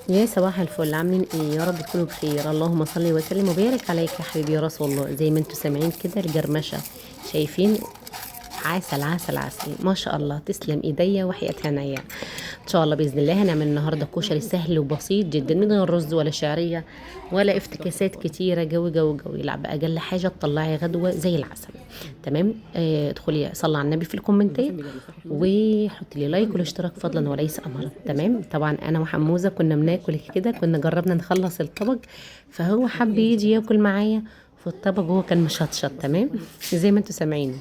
يا صباح الفل، عاملين ايه؟ يا رب تكونوا بخير. اللهم صل وسلم وبارك عليك يا حبيبي يا رسول الله. زي ما انتوا سامعين كده الجرمشه، شايفين؟ عسل عسل عسل، ما شاء الله. تسلم ايديا وحياة عينيا. ان شاء الله باذن الله هنعمل النهارده كشري سهل وبسيط جدا، من غير رز ولا شعريه ولا افتكاسات كتيره. جو جو جو، لا باقل حاجه تطلعي غدوه زي العسل. تمام. ادخلي صلي على النبي في الكومنتات، وحطي لي لايك والاشتراك فضلا وليس امرا. تمام. طبعا انا وحموزه كنا بناكل كده، كنا جربنا نخلص الطبق، فهو حب يجي ياكل معايا في الطبق وهو كان مشطشط. تمام زي ما انتوا سامعين.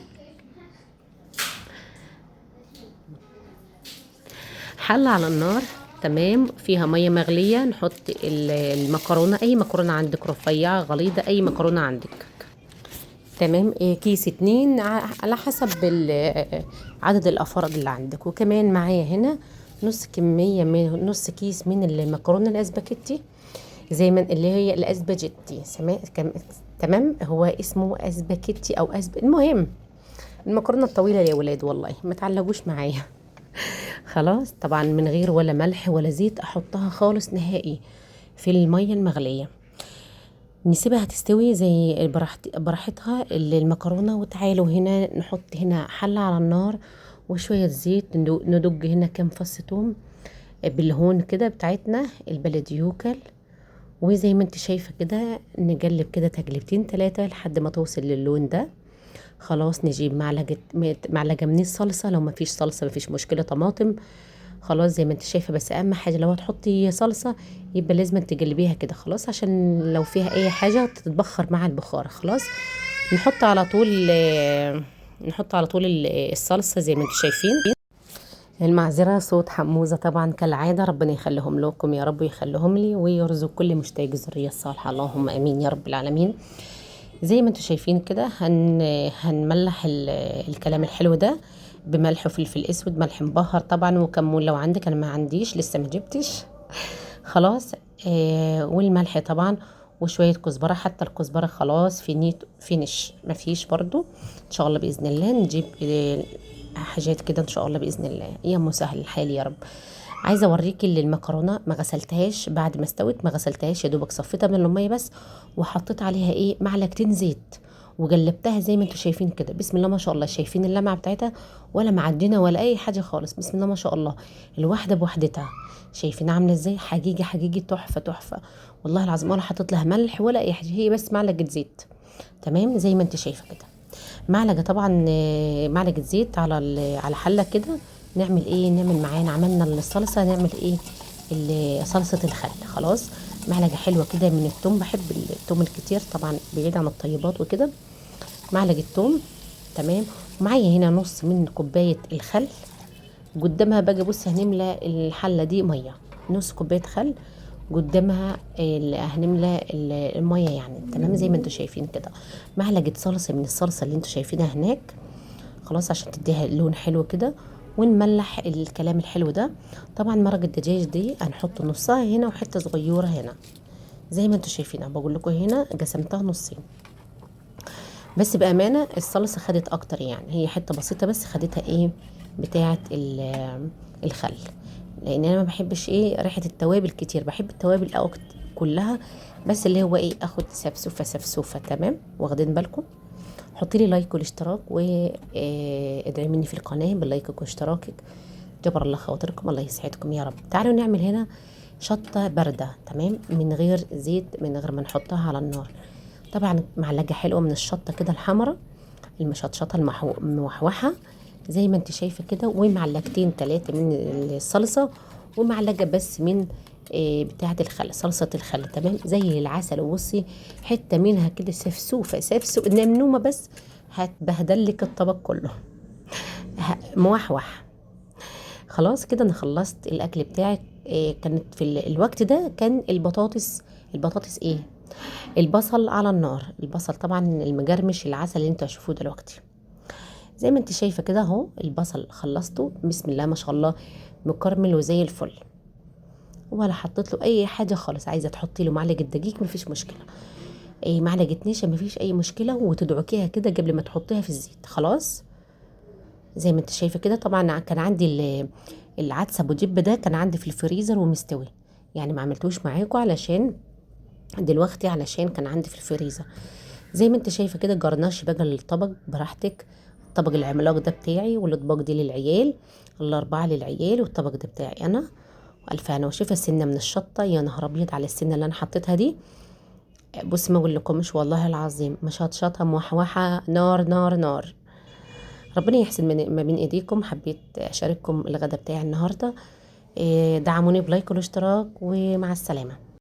حلة على النار، تمام، فيها ميه مغليه. نحط المكرونه، اي مكرونه عندك، رفيعه غليظه، اي مكرونه عندك. تمام. كيس اتنين على حسب عدد الافراد اللي عندك. وكمان معايا هنا نص كميه من نص كيس من المكرونه الاسباجيتي، زي ما اللي هي الاسباجيتي. تمام. هو اسمه اسباجيتي او المهم المكرونه الطويله يا ولاد، والله ما تعلقوش معايا. خلاص. طبعا من غير ولا ملح ولا زيت احطها خالص نهائي في الميه المغليه. نسيبها تستوي زي براحتها المكرونه. وتعالوا هنا نحط هنا حله على النار وشويه زيت، ندج هنا كام فص توم بالهون كده بتاعتنا البلديوكل. وزي ما انت شايفه كده نقلب كده تقلبتين ثلاثه لحد ما توصل للون ده. خلاص. نجيب معلقه من الصلصه، لو ما فيش صلصه ما فيش مشكله، طماطم. خلاص زي ما انت شايفه. بس اهم حاجه لو هتحطي صلصه يبقى لازم تقلبيها كده، خلاص، عشان لو فيها اي حاجه تتبخر مع البخار. خلاص. نحط على طول الصلصه زي ما انتم شايفين. المعذره صوت حموزه طبعا كالعاده، ربنا يخليهم لكم يا رب، ويخليهم لي ويرزق كل مشتاق الذريه الصالحه، اللهم امين يا رب العالمين. زي ما انتم شايفين كده هنملح الكلام الحلو ده بملح وفلفل اسود، ملح مبهر طبعا، وكمون لو عندك. انا ما عنديش، لسه ما جبتش. خلاص. والملح طبعا، وشويه كزبره. حتى الكزبره خلاص فينش ما فيش برضو. ان شاء الله باذن الله نجيب حاجات كده ان شاء الله باذن الله. يا مسهل الحال يا رب. عايزه اوريكي اللي المكرونه ما غسلتهاش بعد ما استوت، ما غسلتهاش، يا دوبك صفيتها من الميه بس، وحطيت عليها معلقتين زيت، وجلبتها زي ما انتوا شايفين كده. بسم الله ما شاء الله. شايفين اللمعه بتاعتها؟ ولا معجنه ولا اي حاجه خالص. بسم الله ما شاء الله. الواحده بوحدتها. شايفين عامله ازاي؟ حقيقي حقيقي تحفه تحفه. والله العظيم ولا حطيت لها ملح ولا اي حاجه، هي بس معلقه زيت. تمام زي ما انت شايفه كده. معلقه طبعا، معلقه زيت على على حله كده. نعمل ايه؟ نعمل معانا عملنا الصلصه، نعمل ايه؟ صلصه الخل. خلاص. معلقه حلوه كده من التوم، بحب التوم الكتير طبعا بعيد عن الطيبات وكده. معلقه توم. تمام. ومعايا هنا نص من كوبايه الخل. قدامها بقى بص هنملى الحله دي ميه، نص كوبايه خل. قدامها هنملى الميه يعني. تمام زي ما انتوا شايفين كده. معلقه صلصه من الصلصه اللي انتوا شايفينها هناك. خلاص عشان تديها لون حلو كده. ونملح الكلام الحلو ده. طبعا مرق الدجاج دي هنحط نصها هنا وحته صغيره هنا، زي ما انتوا شايفين. انا بقول لكم هنا قسمتها نصين. بس بامانه الصلصه خدت اكتر يعني، هي حته بسيطه بس خدتها بتاعه الخل. لان انا ما بحبش ريحه التوابل كتير، بحب التوابل كلها. بس اللي هو اخد سفسوفه سفسوفه. تمام واخدين بالكم؟ حطي لي لايك والاشتراك، وادعي مني في القناه بلايكك واشتراكك. جبر الله خواطركم، الله يسعدكم يا رب. تعالوا نعمل هنا شطه بارده، تمام، من غير زيت، من غير ما نحطها على النار. طبعا معلقه حلوه من الشطه كده الحمراء، المشطشطه الموحوحه زي ما انت شايفه كده. ومعلقتين ثلاثه من الصلصه، ومعلقه بس من بتاعه الخل، صلصه الخل. تمام زي العسل. وبصي حته منها كده سفسوفه سفسوفه نمنومه بس هتبهدل لك الطبق كله. موحوح. خلاص كده انا خلصت الاكل بتاعك. كانت في الوقت ده كان البطاطس البصل على النار. البصل طبعا المجرمش العسل اللي انتوا هتشوفوه دلوقتي. زي ما انت شايفه كده اهو البصل خلصته. بسم الله ما شاء الله مكرمل وزي الفل. ولا حطيت له اي حاجه خالص. عايزه تحطي له معلقه دقيق مفيش مشكله، معلقه نشا مفيش اي مشكله، وتدعكيها كده قبل ما تحطيها في الزيت. خلاص. زي ما انت شايفه كده. طبعا كان عندي العدس ابو جيب ده كان عندي في الفريزر ومستوي. يعني ما عملتوش معاكم علشان دلوقتي، علشان كان عندي في الفريزر. زي ما انت شايفه كده، جرناش بقى الطبق براحتك. الطبق العملاق ده بتاعي، والاطباق دي للعيال، الاربعه للعيال، والطبق ده بتاعي انا. والف انا وشايفه السنه من الشطه، يا نهار ابيض على السنه اللي انا حطيتها دي. بص ما اقول لكمش والله العظيم، مشطشطه موحوحه، نار نار نار. ربنا يحسن ما بين ايديكم. حبيت اشارككم الغدا بتاعي النهارده. دعموني بلايك والاشتراك، ومع السلامه.